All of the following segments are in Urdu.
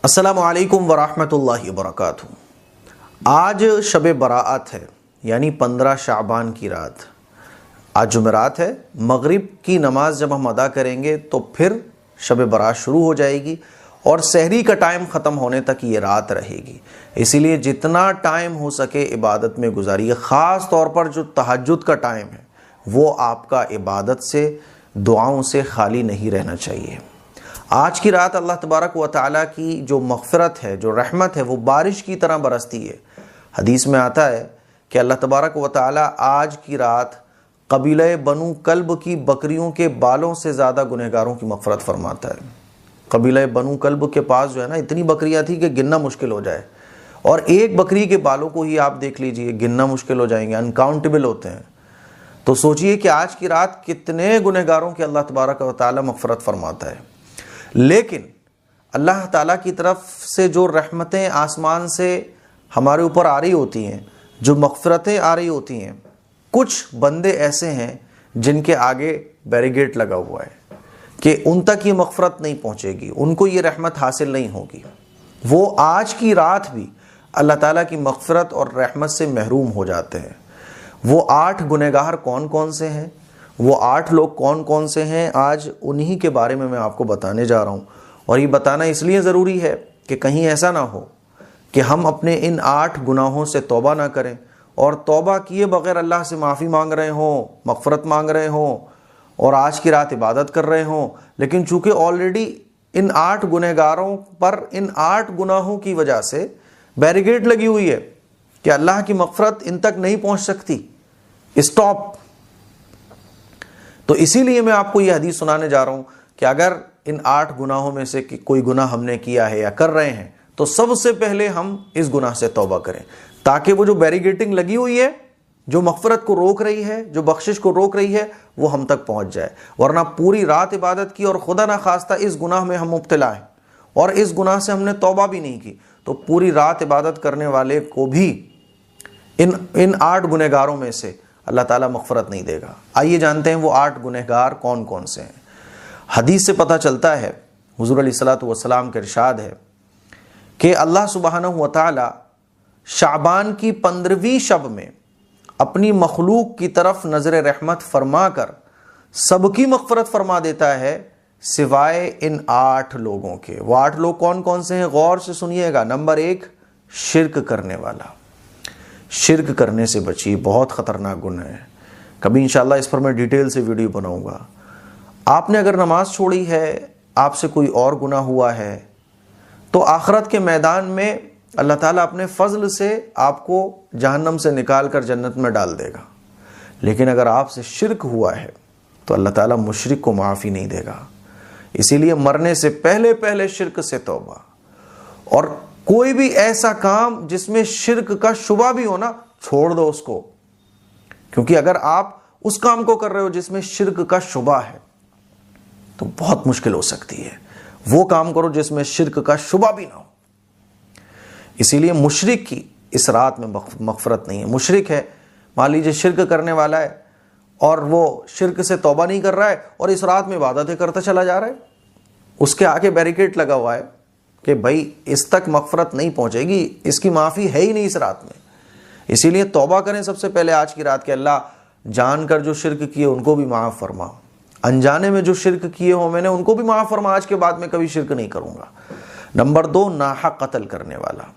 السلام علیکم ورحمۃ اللہ وبرکاتہ۔ آج شب براءت ہے، یعنی 15 شعبان کی رات۔ آج جمعرات ہے، مغرب کی نماز جب ہم ادا کریں گے تو پھر شب برات شروع ہو جائے گی اور سحری کا ٹائم ختم ہونے تک یہ رات رہے گی۔ اسی لیے جتنا ٹائم ہو سکے عبادت میں گزاریے، خاص طور پر جو تہجد کا ٹائم ہے وہ آپ کا عبادت سے، دعاؤں سے خالی نہیں رہنا چاہیے۔ آج کی رات اللہ تبارک و تعالیٰ کی جو مغفرت ہے، جو رحمت ہے، وہ بارش کی طرح برستی ہے۔ حدیث میں آتا ہے کہ اللہ تبارک و تعالیٰ آج کی رات قبیلہ بنو کلب کی بکریوں کے بالوں سے زیادہ گنہگاروں کی مغفرت فرماتا ہے۔ قبیلہ بنو کلب کے پاس جو ہے نا اتنی بکریاں تھیں کہ گننا مشکل ہو جائے، اور ایک بکری کے بالوں کو ہی آپ دیکھ لیجئے، گننا مشکل ہو جائیں گے، انکاؤنٹیبل ہوتے ہیں۔ تو سوچئے کہ آج کی رات کتنے گنہگاروں کی اللہ تبارک و تعالیٰ مغفرت فرماتا ہے۔ لیکن اللہ تعالیٰ کی طرف سے جو رحمتیں آسمان سے ہمارے اوپر آ رہی ہوتی ہیں، جو مغفرتیں آ رہی ہوتی ہیں، کچھ بندے ایسے ہیں جن کے آگے بیریگیٹ لگا ہوا ہے کہ ان تک یہ مغفرت نہیں پہنچے گی، ان کو یہ رحمت حاصل نہیں ہوگی۔ وہ آج کی رات بھی اللہ تعالیٰ کی مغفرت اور رحمت سے محروم ہو جاتے ہیں۔ وہ 8 گنہگار کون کون سے ہیں، وہ 8 لوگ کون کون سے ہیں، آج انہی کے بارے میں آپ کو بتانے جا رہا ہوں۔ اور یہ بتانا اس لیے ضروری ہے کہ کہیں ایسا نہ ہو کہ ہم اپنے ان 8 گناہوں سے توبہ نہ کریں اور توبہ کیے بغیر اللہ سے معافی مانگ رہے ہوں، مغفرت مانگ رہے ہوں اور آج کی رات عبادت کر رہے ہوں، لیکن چونکہ آلریڈی ان 8 گنہگاروں پر ان 8 گناہوں کی وجہ سے بیریگیٹ لگی ہوئی ہے کہ اللہ کی مغفرت ان تک نہیں پہنچ سکتی، اسٹاپ۔ تو اسی لیے میں آپ کو یہ حدیث سنانے جا رہا ہوں کہ اگر ان 8 گناہوں میں سے کوئی گناہ ہم نے کیا ہے یا کر رہے ہیں تو سب سے پہلے ہم اس گناہ سے توبہ کریں، تاکہ وہ جو بیریگیٹنگ لگی ہوئی ہے، جو مغفرت کو روک رہی ہے، جو بخشش کو روک رہی ہے، وہ ہم تک پہنچ جائے۔ ورنہ پوری رات عبادت کی اور خدا نہ خواستہ اس گناہ میں ہم مبتلا ہیں اور اس گناہ سے ہم نے توبہ بھی نہیں کی، تو پوری رات عبادت کرنے والے کو بھی ان 8 گنہگاروں میں سے اللہ تعالیٰ مغفرت نہیں دے گا۔ آئیے جانتے ہیں وہ 8 گنہگار کون کون سے ہیں۔ حدیث سے پتہ چلتا ہے، حضور علیہ الصلوۃ والسلام کا ارشاد ہے کہ اللہ سبحانہ و تعالیٰ شعبان کی 15ویں شب میں اپنی مخلوق کی طرف نظر رحمت فرما کر سب کی مغفرت فرما دیتا ہے سوائے ان 8 لوگوں کے۔ وہ 8 لوگ کون کون سے ہیں؟ غور سے سنیے گا۔ نمبر 1، شرک کرنے والا۔ شرک کرنے سے بچیے، بہت خطرناک گناہ ہے۔ کبھی انشاءاللہ اس پر میں ڈیٹیل سے ویڈیو بناؤں گا۔ آپ نے اگر نماز چھوڑی ہے، آپ سے کوئی اور گناہ ہوا ہے، تو آخرت کے میدان میں اللہ تعالیٰ اپنے فضل سے آپ کو جہنم سے نکال کر جنت میں ڈال دے گا۔ لیکن اگر آپ سے شرک ہوا ہے تو اللہ تعالیٰ مشرک کو معافی نہیں دے گا۔ اسی لیے مرنے سے پہلے شرک سے توبہ، اور کوئی بھی ایسا کام جس میں شرک کا شبہ بھی ہو نا، چھوڑ دو اس کو، کیونکہ اگر آپ اس کام کو کر رہے ہو جس میں شرک کا شبہ ہے تو بہت مشکل ہو سکتی ہے۔ وہ کام کرو جس میں شرک کا شبہ بھی نہ ہو۔ اسی لیے مشرک کی اس رات میں مغفرت نہیں ہے۔ مشرک ہے، مان لیجیے شرک کرنے والا ہے اور وہ شرک سے توبہ نہیں کر رہا ہے اور اس رات میں عبادتیں کرتا چلا جا رہا ہے، اس کے آگے بیریکیڈ لگا ہوا ہے کہ بھائی اس تک مغفرت نہیں پہنچے گی، اس کی معافی ہے ہی نہیں اس رات میں۔ اسی لیے توبہ کریں سب سے پہلے آج کی رات کے، اللہ جان کر جو شرک کیے ان کو بھی معاف فرما، انجانے میں جو شرک کیے ہوں میں نے ان کو بھی معاف فرما، آج کے بعد میں کبھی شرک نہیں کروں گا۔ نمبر 2، ناحق قتل کرنے والا۔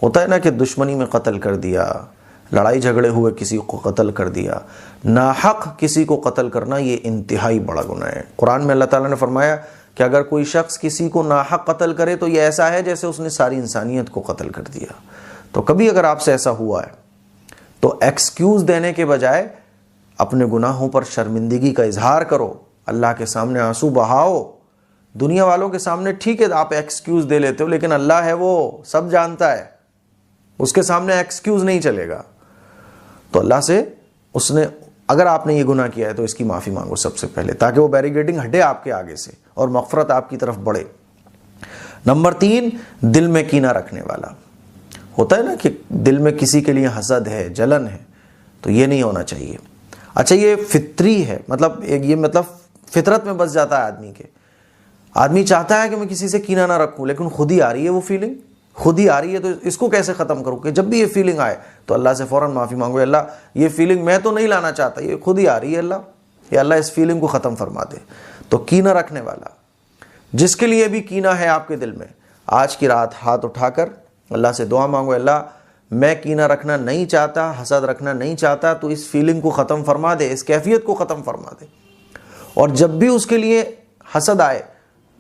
ہوتا ہے نا کہ دشمنی میں قتل کر دیا، لڑائی جھگڑے ہوئے کسی کو قتل کر دیا۔ ناحق کسی کو قتل کرنا یہ انتہائی بڑا گناہ ہے۔ قرآن میں اللہ تعالیٰ نے فرمایا کہ اگر کوئی شخص کسی کو ناحق قتل کرے تو یہ ایسا ہے جیسے اس نے ساری انسانیت کو قتل کر دیا۔ تو کبھی اگر آپ سے ایسا ہوا ہے تو ایکسکیوز دینے کے بجائے اپنے گناہوں پر شرمندگی کا اظہار کرو، اللہ کے سامنے آنسو بہاؤ۔ دنیا والوں کے سامنے ٹھیک ہے آپ ایکسکیوز دے لیتے ہو، لیکن اللہ ہے وہ سب جانتا ہے، اس کے سامنے ایکسکیوز نہیں چلے گا۔ تو اللہ سے اگر آپ نے یہ گناہ کیا ہے تو اس کی معافی مانگو سب سے پہلے، تاکہ وہ بیریگیڈنگ ہٹے آپ کے آگے سے اور مغفرت آپ کی طرف بڑھے۔ نمبر 3، دل میں کینہ رکھنے والا۔ ہوتا ہے نا کہ دل میں کسی کے لیے حسد ہے، جلن ہے، تو یہ نہیں ہونا چاہیے۔ اچھا یہ فطری ہے، مطلب فطرت میں بس جاتا ہے آدمی کے۔ آدمی چاہتا ہے کہ میں کسی سے کینہ نہ رکھوں، لیکن خود ہی آ رہی ہے وہ فیلنگ، خود ہی آ رہی ہے، تو اس کو کیسے ختم کروں؟ کہ جب بھی یہ فیلنگ آئے تو اللہ سے فوراً معافی مانگو، اللہ یہ فیلنگ میں تو نہیں لانا چاہتا، یہ خود ہی آ رہی ہے، اللہ اللہ اس فیلنگ کو ختم فرما دے۔ تو کینہ رکھنے والا، جس کے لیے بھی کینہ ہے آپ کے دل میں، آج کی رات ہاتھ اٹھا کر اللہ سے دعا مانگو، اللہ میں کینہ رکھنا نہیں چاہتا، حسد رکھنا نہیں چاہتا، تو اس فیلنگ کو ختم فرما دے، اس کیفیت کو ختم فرما دے۔ اور جب بھی اس کے لیے حسد آئے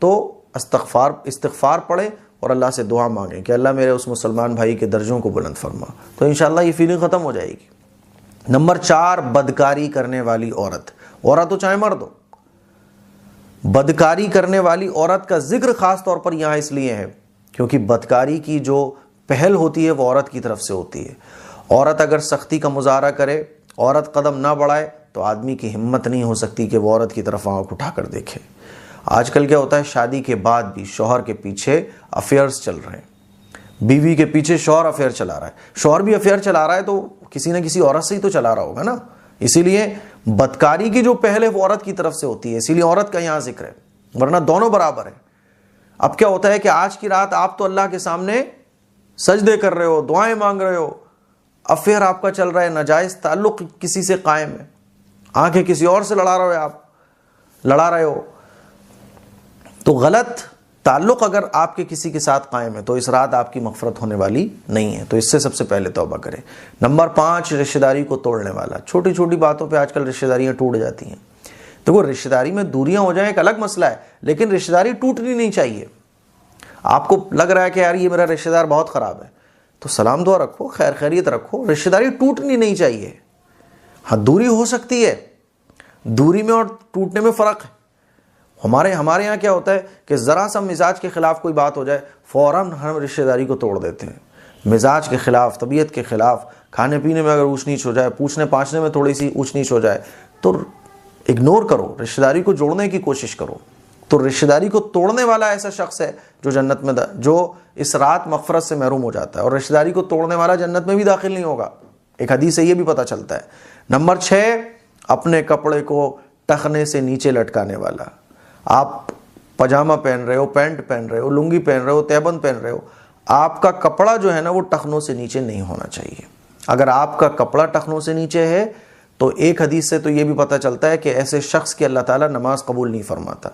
تو استغفار پڑھے اور اللہ سے دعا مانگیں کہ اللہ میرے اس مسلمان بھائی کے درجوں کو بلند فرما، تو انشاءاللہ یہ فیلنگ ختم ہو جائے گی۔ نمبر 4، بدکاری کرنے والی عورت ہو چاہے مرد ہو، بدکاری کرنے والی عورت کا ذکر خاص طور پر یہاں اس لیے ہے کیونکہ بدکاری کی جو پہل ہوتی ہے وہ عورت کی طرف سے ہوتی ہے۔ عورت اگر سختی کا مظاہرہ کرے، عورت قدم نہ بڑھائے، تو آدمی کی ہمت نہیں ہو سکتی کہ وہ عورت کی طرف آنکھ اٹھا کر دیکھے۔ آج کل کیا ہوتا ہے، شادی کے بعد بھی شوہر کے پیچھے افیئرز چل رہے ہیں، بیوی کے پیچھے شوہر افیئر چلا رہا ہے، شوہر بھی افیئر چلا رہا ہے تو کسی نہ کسی عورت سے ہی تو چلا رہا ہوگا نا۔ اسی لیے بدکاری کی جو پہل ہے وہ عورت کی طرف سے ہوتی ہے، اسی لیے عورت کا یہاں ذکر ہے، ورنہ دونوں برابر ہیں۔ اب کیا ہوتا ہے کہ آج کی رات آپ تو اللہ کے سامنے سجدے کر رہے ہو، دعائیں مانگ رہے ہو، افیئر آپ کا چل رہا ہے، ناجائز تعلق کسی سے قائم ہے، آنکھیں کسی اور سے لڑا رہے ہو، تو غلط تعلق اگر آپ کے کسی کے ساتھ قائم ہے تو اس رات آپ کی مغفرت ہونے والی نہیں ہے، تو اس سے سب سے پہلے توبہ کریں۔ نمبر 5، رشتہ داری کو توڑنے والا۔ چھوٹی چھوٹی باتوں پہ آج کل رشتہ داریاں ٹوٹ جاتی ہیں۔ دیکھو، رشتہ داری میں دوریاں ہو جائیں ایک الگ مسئلہ ہے، لیکن رشتہ داری ٹوٹنی نہیں چاہیے۔ آپ کو لگ رہا ہے کہ یار یہ میرا رشتہ دار بہت خراب ہے، تو سلام دعا رکھو، خیر خیریت رکھو، رشتہ داری ٹوٹنی نہیں چاہیے۔ ہاں، دوری ہو سکتی ہے، دوری میں اور ٹوٹنے میں فرق ہے۔ ہمارے یہاں کیا ہوتا ہے کہ ذرا سا مزاج کے خلاف کوئی بات ہو جائے فوراً ہم رشتہ داری کو توڑ دیتے ہیں، مزاج کے خلاف، طبیعت کے خلاف، کھانے پینے میں اگر اونچ نیچ ہو جائے، پوچھنے پاچھنے میں تھوڑی سی اونچ نیچ ہو جائے تو اگنور کرو، رشتہ داری کو جوڑنے کی کوشش کرو۔ تو رشتہ داری کو توڑنے والا ایسا شخص ہے جو جنت میں جو اس رات مغفرت سے محروم ہو جاتا ہے، اور رشتہ داری کو توڑنے والا جنت میں بھی داخل نہیں ہوگا۔ ایک حدیث سے یہ بھی پتہ چلتا ہے۔ نمبر 6، اپنے کپڑے کو ٹخنے سے نیچے لٹکانے والا۔ آپ پاجامہ پہن رہے ہو، پینٹ پہن رہے ہو، لنگی پہن رہے ہو، تہبند پہن رہے ہو، آپ کا کپڑا جو ہے نا وہ ٹخنوں سے نیچے نہیں ہونا چاہیے۔ اگر آپ کا کپڑا ٹخنوں سے نیچے ہے تو ایک حدیث سے تو یہ بھی پتہ چلتا ہے کہ ایسے شخص کی اللہ تعالیٰ نماز قبول نہیں فرماتا،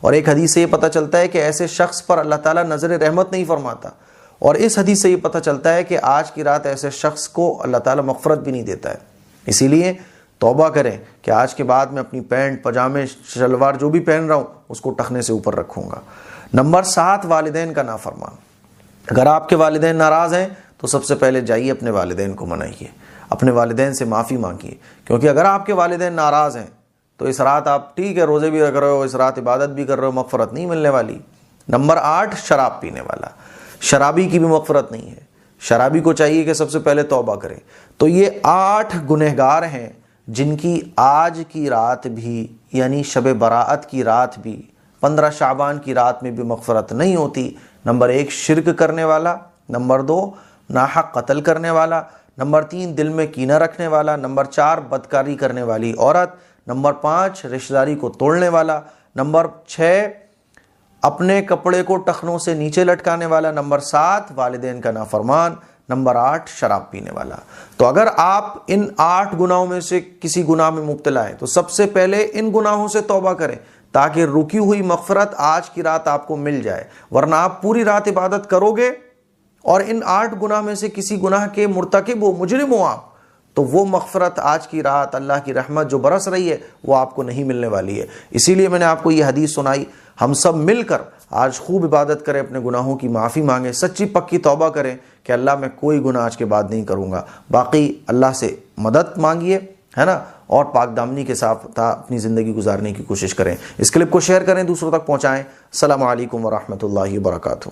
اور ایک حدیث سے یہ پتہ چلتا ہے کہ ایسے شخص پر اللہ تعالیٰ نظر رحمت نہیں فرماتا، اور اس حدیث سے یہ پتہ چلتا ہے کہ آج کی رات ایسے شخص کو اللہ تعالیٰ مغفرت بھی نہیں دیتا ہے۔ اسی لیے توبہ کریں کہ آج کے بعد میں اپنی پینٹ، پاجامے، شلوار جو بھی پہن رہا ہوں اس کو ٹخنے سے اوپر رکھوں گا۔ نمبر 7، والدین کا نافرمان۔ اگر آپ کے والدین ناراض ہیں تو سب سے پہلے جائیے اپنے والدین کو منائیے، اپنے والدین سے معافی مانگیے، کیونکہ اگر آپ کے والدین ناراض ہیں تو اس رات آپ ٹھیک ہے روزے بھی رکھ رہے ہو، اس رات عبادت بھی کر رہے ہو، مغفرت نہیں ملنے والی۔ نمبر 8، شراب پینے والا۔ شرابی کی بھی مغفرت نہیں ہے، شرابی کو چاہیے کہ سب سے پہلے توبہ کرے۔ تو یہ 8 گنہگار ہیں جن کی آج کی رات بھی، یعنی شب براءت کی رات بھی، 15 شعبان کی رات میں بھی مغفرت نہیں ہوتی۔ نمبر 1، شرک کرنے والا۔ نمبر 2، ناحق قتل کرنے والا۔ نمبر 3، دل میں کینہ رکھنے والا۔ نمبر 4، بدکاری کرنے والی عورت۔ نمبر 5، رشتہ داری کو توڑنے والا۔ نمبر 6، اپنے کپڑے کو ٹخنوں سے نیچے لٹکانے والا۔ نمبر 7، والدین کا نافرمان۔ نمبر 8، شراب پینے والا۔ تو اگر آپ ان 8 گناہوں میں سے کسی گناہ میں مبتلا ہیں تو سب سے پہلے ان گناہوں سے توبہ کریں تاکہ رکی ہوئی مغفرت آج کی رات آپ کو مل جائے، ورنہ آپ پوری رات عبادت کرو گے اور ان 8 گناہ میں سے کسی گناہ کے مرتکب ہو، مجرم ہو آپ، تو وہ مغفرت آج کی رات اللہ کی رحمت جو برس رہی ہے وہ آپ کو نہیں ملنے والی ہے۔ اسی لیے میں نے آپ کو یہ حدیث سنائی۔ ہم سب مل کر آج خوب عبادت کریں، اپنے گناہوں کی معافی مانگیں، سچی پکی توبہ کریں کہ اللہ میں کوئی گناہ آج کے بعد نہیں کروں گا۔ باقی اللہ سے مدد مانگیے، ہے نا، اور پاک دامنی کے ساتھ اپنی زندگی گزارنے کی کوشش کریں۔ اس کلپ کو شیئر کریں، دوسروں تک پہنچائیں۔ السلام علیکم ورحمۃ اللہ وبرکاتہ۔